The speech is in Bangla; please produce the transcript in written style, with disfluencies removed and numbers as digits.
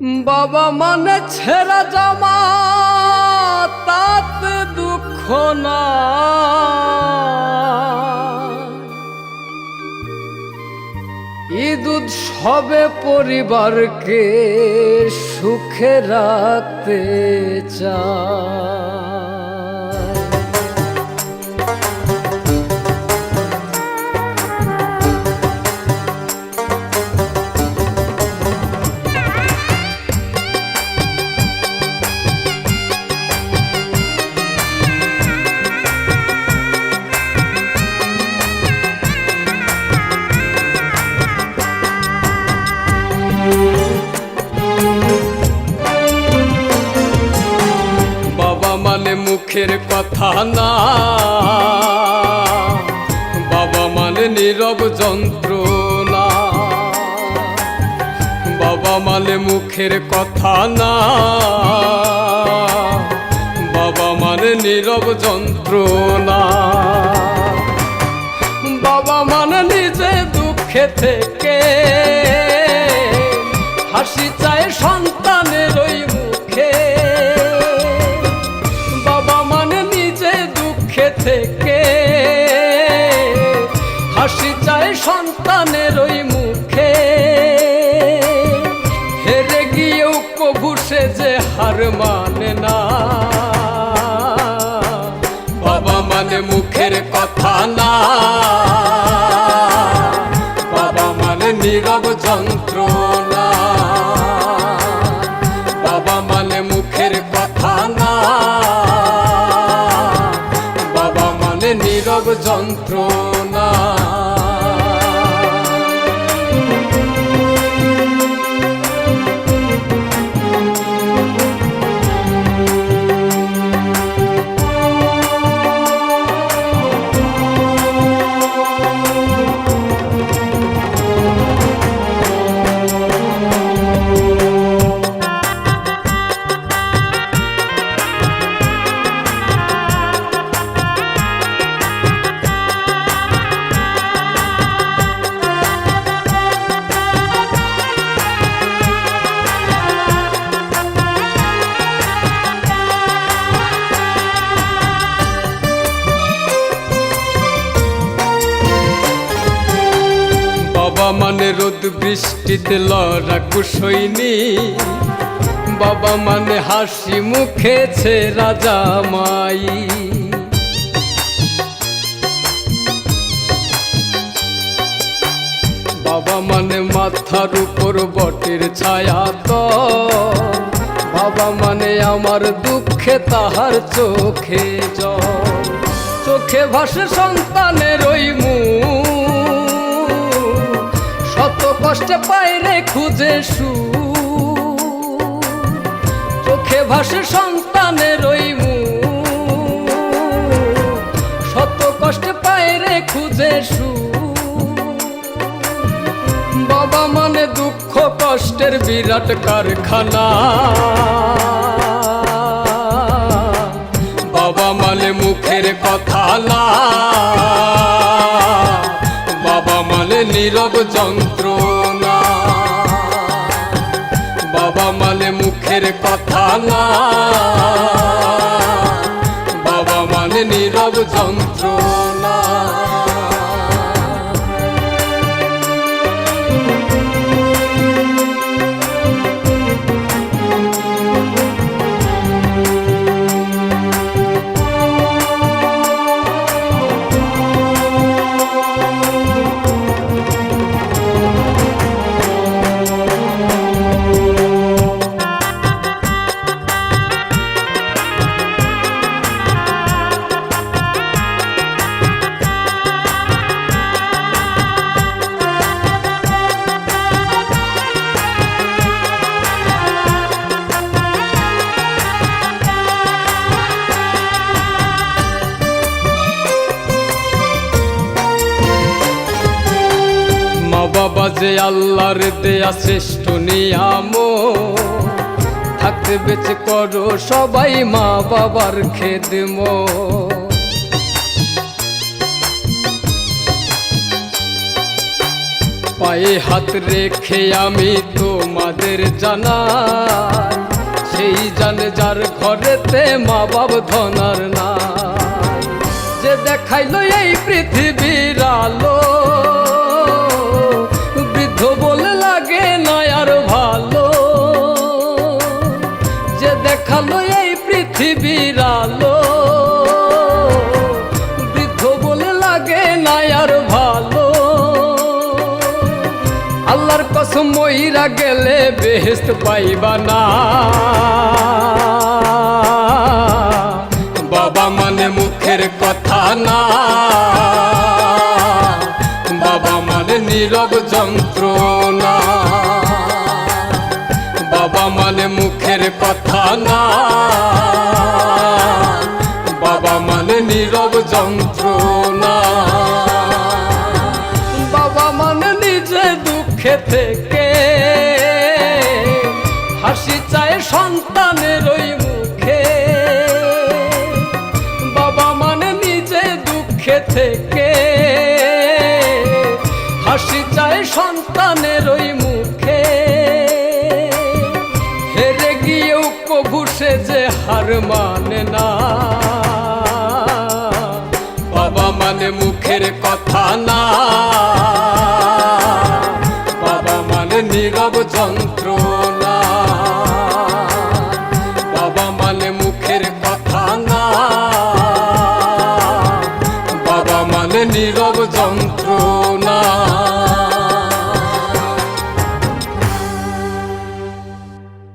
বাবা মানে ছেঁড়া জামা তাতে দুঃখ না, ঈদ উৎসবে পরিবারকে সুখে রাখতে চায়। বাবা মানে মুখের কথা না, বাবা মানে নীরব যন্ত্রণা। বাবা মানে মুখের কথা না, বাবা মানে নীরব যন্ত্রণা। বাবা মানে নিজে দুঃখে থেকে হাসি চায় সন্তানের ওই মুখে। বাবা মানে নিজে দুঃখে থেকে হাসি চায় সন্তানের ওই মুখে। হেরে গিয়েও কবু সে যে হার মানে না। বাবা মানে মুখের কথা না, বাবা মানে নীরব যন্ত্রণা। বাবা মানে মুখের কথা না, বাবা মানে নীরব যন্ত্রণা। বাবা মানে রোদ বৃষ্টিতে লড়াকু সৈনিক। বাবা মানে হাসি মুখে ছেঁড়া জামাই। বাবা মানে মাথার উপর বটের ছায়া তো। বাবা মানে আমার দুঃখে তাহার চোখে জল। চোখে ভাসে সন্তানের ওই মুখ, শত কষ্টে পাইরে খুঁজে সুখ। চোখে ভাসে সন্তানের ওই মুখ, শত কষ্টে পাইরে খুঁজে সুখ। বাবা মানে দুঃখ কষ্টের বিরাট কারখানা। বাবা মানে মুখের কথা না, বাবা মানে নীরব যন্ত্রণা। বাবা মানে মুখের কথা না, বাবা মানে নীরব যন্ত্রণা। বাবা যে আল্লাহর দেয়া শ্রেষ্ঠ নিয়ামত, থাকতে বেঁচে করো সবাই মা বাবার খেদমত। পায়ে হাত রেখে আমি তোমাদের জানাই, সেই জানে যার ঘরেতে মা বাপ ধনার নাই। যে দেখাইলো এই পৃথিবীর আলো, বৃদ্ধ বলে লাগে না আর ভালো। যে দেখালো এই পৃথিবীর আলো, বৃদ্ধ বলে লাগে না আর ভালো। আল্লাহর কসম মইরা গেলে বেহেশত পাইবা না। বাবা মানে মুখের কথা না, বাবা মানে নীরব যন্ত্রণা। বাবা মানে মুখের কথা না, বাবা মানে নীরব যন্ত্রণা। বাবা মানে নিজে দুঃখে থেকে হাসি চায় সন্তানের ওই মুখে। বাবা মানে নিজে দুঃখে থেকে হাসি চায় সন্তানের ওই মুখে। হেরে গিয়েও কবু সে যে হার মানে না। বাবা মানে মুখের